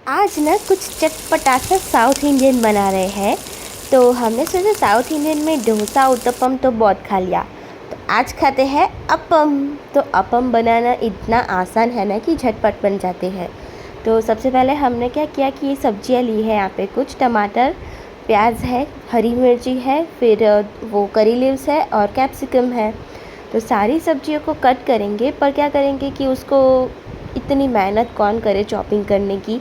आज ना कुछ चटपटा सा साउथ इंडियन बना रहे हैं। तो हमने सोचा साउथ इंडियन में डोसा उत्तपम तो बहुत खा लिया, तो आज खाते हैं अपम। तो अपम बनाना इतना आसान है ना कि झटपट बन जाते हैं। तो सबसे पहले हमने क्या किया कि ये सब्जियां ली है। यहाँ पे कुछ टमाटर, प्याज है, हरी मिर्ची है, फिर वो करी लीव्स है और कैप्सिकम है। तो सारी सब्जियों को कट करेंगे, पर क्या करेंगे कि उसको इतनी मेहनत कौन करे चॉपिंग करने की,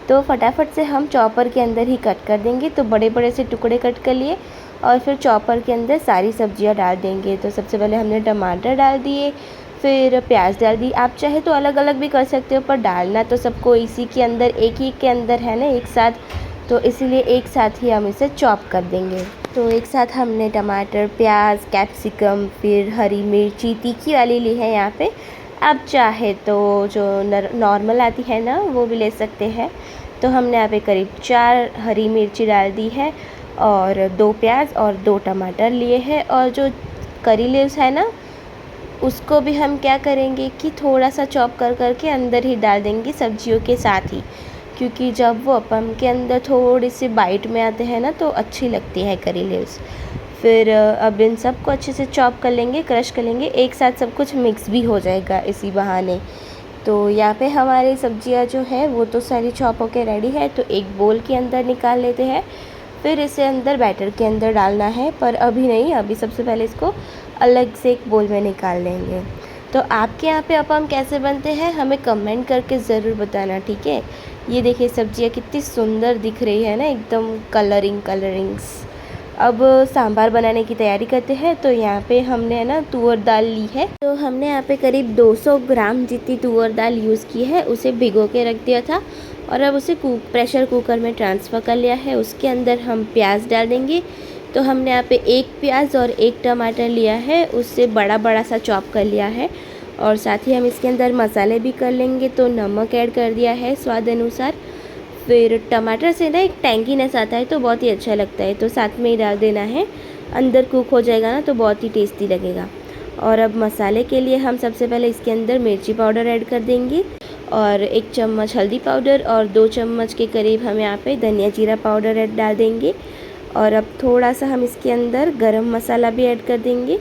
तो फटाफट से हम चॉपर के अंदर ही कट कर देंगे। तो बड़े बड़े से टुकड़े कट कर लिए और फिर चॉपर के अंदर सारी सब्जियां डाल देंगे। तो सबसे पहले हमने टमाटर डाल दिए, फिर प्याज डाल दी। आप चाहे तो अलग अलग भी कर सकते हो, पर डालना तो सबको इसी के अंदर, एक ही के अंदर है ना, एक साथ। तो इसीलिए एक साथ ही हम इसे चॉप कर देंगे। तो एक साथ हमने टमाटर, प्याज, कैप्सिकम, फिर हरी मिर्ची तीखी वाली ली है यहाँ पे। आप चाहे तो जो नॉर्मल आती है ना वो भी ले सकते हैं। तो हमने यहाँ पे करीब 4 हरी मिर्ची डाल दी है और 2 प्याज और 2 टमाटर लिए हैं। और जो करी लीव्स है ना, उसको भी हम क्या करेंगे कि थोड़ा सा चॉप कर करके अंदर ही डाल देंगे सब्जियों के साथ ही, क्योंकि जब वो अपम के अंदर थोड़ी सी बाइट में आते हैं ना तो अच्छी लगती है करी लीव्स। फिर अब इन सब को अच्छे से चॉप कर लेंगे, क्रश कर लेंगे, एक साथ सब कुछ मिक्स भी हो जाएगा इसी बहाने। तो यहाँ पे हमारी सब्जियाँ जो है वो तो सारी चॉप होके रेडी है। तो एक बोल के अंदर निकाल लेते हैं, फिर इसे अंदर बैटर के अंदर डालना है, पर अभी नहीं, अभी सबसे पहले इसको अलग से एक बोल में निकाल लेंगे। तो आपके यहाँ पे अपम कैसे बनते हैं हमें कमेंट करके ज़रूर बताना, ठीक है। ये देखिए सब्जियाँ कितनी सुंदर दिख रही है ना, एकदम कलरिंग्स। अब सांभर बनाने की तैयारी करते हैं। तो यहाँ पे हमने है ना तुअर दाल ली है। तो हमने यहाँ पे करीब 200 ग्राम जितनी तुअर दाल यूज़ की है, उसे भिगो के रख दिया था और अब उसे प्रेशर कुकर में ट्रांसफ़र कर लिया है। उसके अंदर हम प्याज डाल देंगे। तो हमने यहाँ पे 1 प्याज और 1 टमाटर लिया है, उससे बड़ा बड़ा सा चॉप कर लिया है। और साथ ही हम इसके अंदर मसाले भी कर लेंगे। तो नमक ऐड कर दिया है स्वाद अनुसार। फिर टमाटर से ना एक टैंगीनेस आता है तो बहुत ही अच्छा लगता है, तो साथ में ही डाल देना है। अंदर कुक हो जाएगा ना तो बहुत ही टेस्टी लगेगा। और अब मसाले के लिए हम सबसे पहले इसके अंदर मिर्ची पाउडर ऐड कर देंगे और 1 चम्मच हल्दी पाउडर और 2 चम्मच के करीब हम यहाँ पे धनिया जीरा पाउडर ऐड डाल देंगे। और अब थोड़ा सा हम इसके अंदर गरम मसाला भी ऐड कर देंगे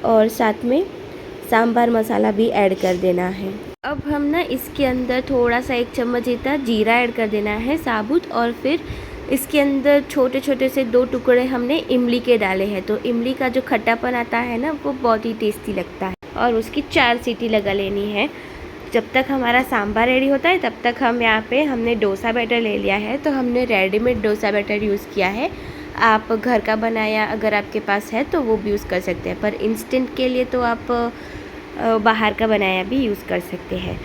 और साथ में सांभर मसाला भी ऐड कर देना है। अब हम ना इसके अंदर थोड़ा सा 1 चम्मच जितना जीरा ऐड कर देना है साबुत। और फिर इसके अंदर छोटे छोटे से 2 टुकड़े हमने इमली के डाले हैं। तो इमली का जो खट्टापन आता है ना वो बहुत ही टेस्टी लगता है। और उसकी 4 सीटी लगा लेनी है। जब तक हमारा सांभर रेडी होता है तब तक हम यहाँ पे हमने डोसा बैटर ले लिया है। तो हमने रेडीमेड डोसा बैटर यूज़ किया है। आप घर का बनाया अगर आपके पास है तो वो भी यूज़ कर सकते हैं, पर इंस्टेंट के लिए तो आप बाहर का बनाया भी यूज़ कर सकते हैं।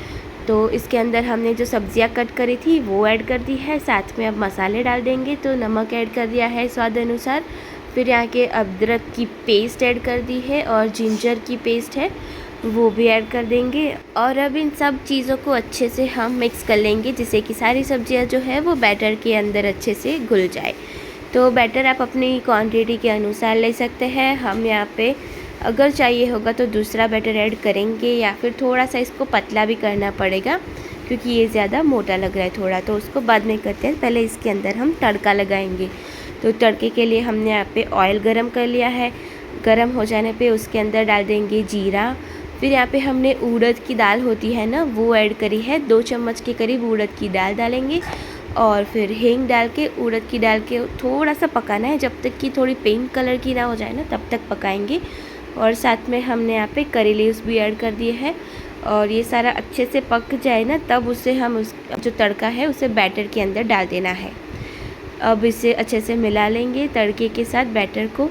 तो इसके अंदर हमने जो सब्जियां कट करी थी वो ऐड कर दी है। साथ में अब मसाले डाल देंगे। तो नमक ऐड कर दिया है स्वाद अनुसार। फिर यहाँ के अदरक की पेस्ट ऐड कर दी है और जिंजर की पेस्ट है वो भी ऐड कर देंगे। और अब इन सब चीज़ों को अच्छे से हम मिक्स कर लेंगे, जिससे कि सारी सब्जियां जो है वो बैटर के अंदर अच्छे से घुल जाए। तो बैटर आप अपनी क्वांटिटी के अनुसार ले सकते हैं। हम यहाँ पे अगर चाहिए होगा तो दूसरा बैटर ऐड करेंगे या फिर थोड़ा सा इसको पतला भी करना पड़ेगा, क्योंकि ये ज़्यादा मोटा लग रहा है थोड़ा, तो उसको बाद में करते हैं। पहले इसके अंदर हम तड़का लगाएंगे। तो तड़के के लिए हमने यहाँ पे ऑयल गरम कर लिया है। गरम हो जाने पे उसके अंदर डाल देंगे जीरा। फिर यहाँ पे हमने उड़द की दाल होती है ना वो ऐड करी है, 2 चम्मच के करीब उड़द की दाल डालेंगे। और फिर हींग डाल के उड़द की डाल के थोड़ा सा पकाना है, जब तक कि थोड़ी पिंक कलर की ना हो जाए ना तब तक पकाएंगे। और साथ में हमने यहाँ पे करी लीव्स भी ऐड कर दिए हैं। और ये सारा अच्छे से पक जाए ना तब उसे हम उस जो तड़का है उसे बैटर के अंदर डाल देना है। अब इसे अच्छे से मिला लेंगे तड़के के साथ बैटर को।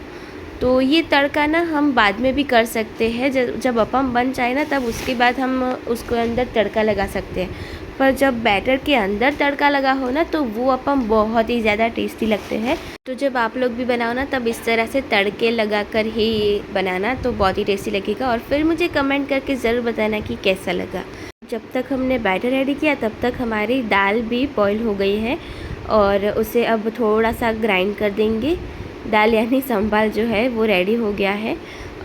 तो ये तड़का ना हम बाद में भी कर सकते हैं, जब अपम बन जाए ना तब उसके बाद हम उसको अंदर तड़का लगा सकते हैं। पर जब बैटर के अंदर तड़का लगा हो ना तो वो अपम बहुत ही ज़्यादा टेस्टी लगते हैं। तो जब आप लोग भी बनाओ ना तब इस तरह से तड़के लगा कर ही बनाना, तो बहुत ही टेस्टी लगेगा। और फिर मुझे कमेंट करके ज़रूर बताना कि कैसा लगा। जब तक हमने बैटर रेडी किया तब तक हमारी दाल भी बॉईल हो गई है और उसे अब थोड़ा सा ग्राइंड कर देंगे। दाल यानी सांभर जो है वो रेडी हो गया है।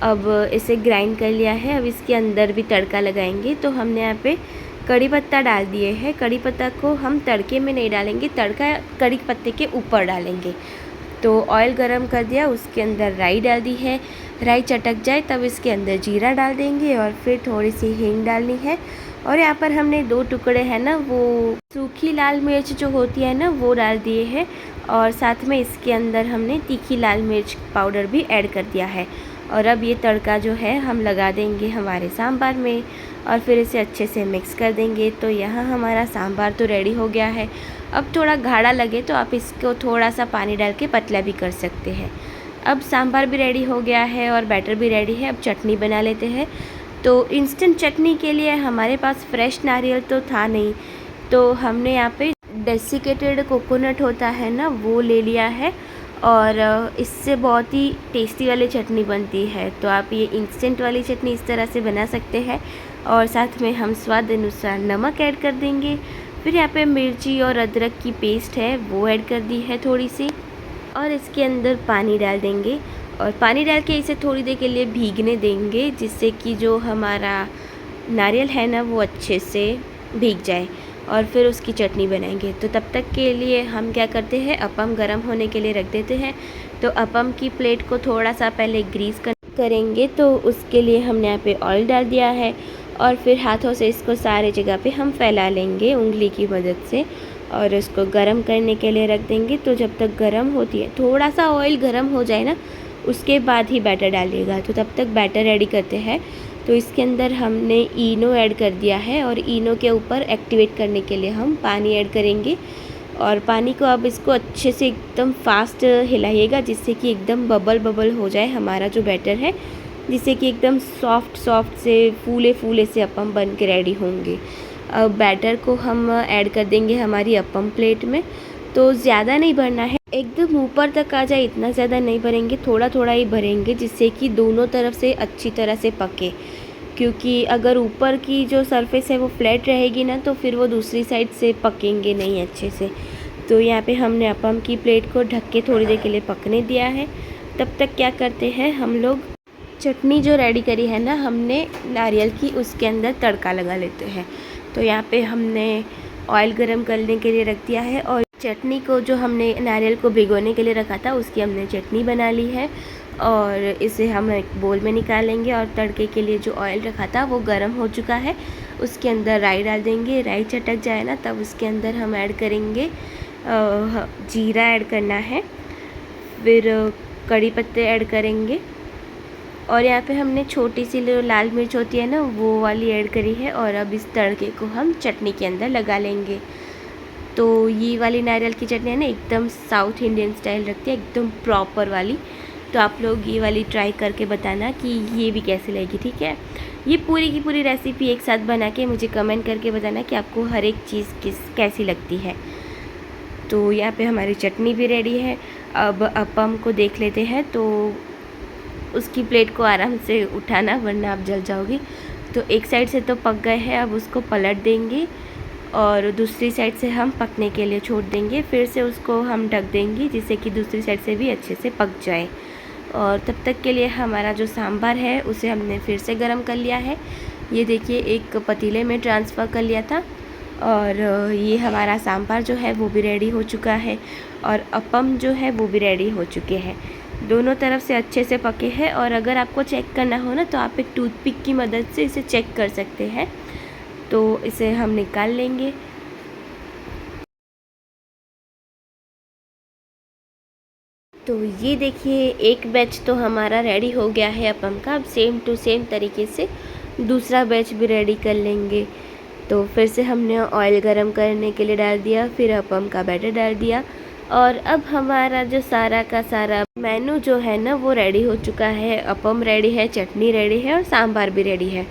अब इसे ग्राइंड कर लिया है। अब इसके अंदर भी तड़का लगाएंगे। तो हमने यहाँ पे कड़ी पत्ता डाल दिए हैं। कड़ी पत्ता को हम तड़के में नहीं डालेंगे, तड़का कड़ी पत्ते के ऊपर डालेंगे। तो ऑयल गरम कर दिया, उसके अंदर राई डाल दी है। राई चटक जाए तब इसके अंदर जीरा डाल देंगे और फिर थोड़ी सी हींग डालनी है। और यहाँ पर हमने 2 टुकड़े हैं ना वो सूखी लाल मिर्च जो होती है ना वो डाल दिए हैं। और साथ में इसके अंदर हमने तीखी लाल मिर्च पाउडर भी ऐड कर दिया है। और अब ये तड़का जो है हम लगा देंगे हमारे सांभर में और फिर इसे अच्छे से मिक्स कर देंगे। तो यहाँ हमारा सांभर तो रेडी हो गया है। अब थोड़ा गाढ़ा लगे तो आप इसको थोड़ा सा पानी डाल के पतला भी कर सकते हैं। अब सांभर भी रेडी हो गया है और बैटर भी रेडी है। अब चटनी बना लेते हैं। तो इंस्टेंट चटनी के लिए हमारे पास फ्रेश नारियल तो था नहीं, तो हमने यहाँ पे डेसिकेटेड कोकोनट होता है ना वो ले लिया है और इससे बहुत ही टेस्टी वाली चटनी बनती है। तो आप ये इंस्टेंट वाली चटनी इस तरह से बना सकते हैं। और साथ में हम स्वाद अनुसार नमक ऐड कर देंगे। फिर यहाँ पे मिर्ची और अदरक की पेस्ट है वो ऐड कर दी है थोड़ी सी, और इसके अंदर पानी डाल देंगे और पानी डाल के इसे थोड़ी देर के लिए भीगने देंगे, जिससे कि जो हमारा नारियल है ना वो अच्छे से भीग जाए और फिर उसकी चटनी बनाएंगे। तो तब तक के लिए हम क्या करते हैं, अपम गरम होने के लिए रख देते हैं। तो अपम की प्लेट को थोड़ा सा पहले ग्रीस करेंगे, तो उसके लिए हमने यहाँ पे ऑयल डाल दिया है और फिर हाथों से इसको सारे जगह पे हम फैला लेंगे उंगली की मदद से और उसको गरम करने के लिए रख देंगे। तो जब तक गरम होती है, थोड़ा सा ऑयल गरम हो जाए ना उसके बाद ही बैटर डालिएगा। तो तब तक बैटर रेडी करते हैं। तो इसके अंदर हमने इनो ऐड कर दिया है और इनो के ऊपर एक्टिवेट करने के लिए हम पानी ऐड करेंगे। और पानी को अब इसको अच्छे से एकदम फास्ट हिलाइएगा, जिससे कि एकदम बबल बबल हो जाए हमारा जो बैटर है, जिससे कि एकदम सॉफ्ट से फूले फूले से अपम बन के रेडी होंगे। अब बैटर को हम ऐड कर देंगे हमारी अपम प्लेट में। तो ज़्यादा नहीं भरना है, एकदम ऊपर तक आ जाए इतना ज़्यादा नहीं भरेंगे, थोड़ा थोड़ा ही भरेंगे, जिससे कि दोनों तरफ से अच्छी तरह से पके। क्योंकि अगर ऊपर की जो सरफेस है वो फ्लैट रहेगी ना तो फिर वो दूसरी साइड से पकेंगे नहीं अच्छे से। तो यहाँ पे हमने अपम की प्लेट को ढक के थोड़ी देर के लिए पकने दिया है। तब तक क्या करते हैं हम लोग, चटनी जो रेडी करी है ना हमने नारियल की, उसके अंदर तड़का लगा लेते हैं। तो यहाँ पे हमने ऑयल गरम करने के लिए रख दिया है और चटनी को जो हमने नारियल को भिगोने के लिए रखा था उसकी हमने चटनी बना ली है और इसे हम एक बोल में निकालेंगे। और तड़के के लिए जो ऑयल रखा था वो गर्म हो चुका है, उसके अंदर राई डाल देंगे। राई चटक जाए ना तब उसके अंदर हम ऐड करेंगे जीरा ऐड करना है, फिर कड़ी पत्ते ऐड करेंगे और यहाँ पे हमने छोटी सी लाल मिर्च होती है ना वो वाली ऐड करी है। और अब इस तड़के को हम चटनी के अंदर लगा लेंगे। तो ये वाली नारियल की चटनी है ना एकदम साउथ इंडियन स्टाइल रखती है, एकदम प्रॉपर वाली। तो आप लोग ये वाली ट्राई करके बताना कि ये भी कैसी लगेगी, ठीक है। ये पूरी की पूरी रेसिपी एक साथ बना के मुझे कमेंट करके बताना कि आपको हर एक चीज़ कैसी लगती है। तो यहाँ पे हमारी चटनी भी रेडी है। अब अपम को देख लेते हैं। तो उसकी प्लेट को आराम से उठाना वरना आप जल जाओगे। तो एक साइड से तो पक गए हैं, अब उसको पलट देंगे और दूसरी साइड से हम पकने के लिए छोड़ देंगे। फिर से उसको हम ढक देंगे जिससे कि दूसरी साइड से भी अच्छे से पक जाए। और तब तक के लिए हमारा जो सांभर है उसे हमने फिर से गरम कर लिया है। ये देखिए एक पतीले में ट्रांसफ़र कर लिया था और ये हमारा सांभर जो है वो भी रेडी हो चुका है और अपम जो है वो भी रेडी हो चुके हैं। दोनों तरफ से अच्छे से पके हैं। और अगर आपको चेक करना हो ना तो आप एक टूथपिक की मदद से इसे चेक कर सकते हैं। तो इसे हम निकाल लेंगे। तो ये देखिए एक बैच तो हमारा रेडी हो गया है अपम का। अब सेम टू सेम तरीके से दूसरा बैच भी रेडी कर लेंगे। तो फिर से हमने ऑयल गरम करने के लिए डाल दिया, फिर अपम का बैटर डाल दिया और अब हमारा जो सारा का सारा मेनू जो है ना वो रेडी हो चुका है। अपम रेडी है, चटनी रेडी है और सांभर भी रेडी है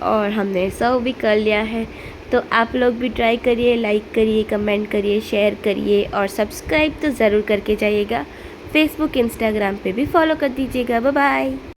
और हमने सर्व भी कर लिया है। तो आप लोग भी ट्राई करिए, लाइक करिए, कमेंट करिए, शेयर करिए और सब्सक्राइब तो ज़रूर करके जाइएगा। फेसबुक इंस्टाग्राम पे भी फॉलो कर दीजिएगा। Bye bye.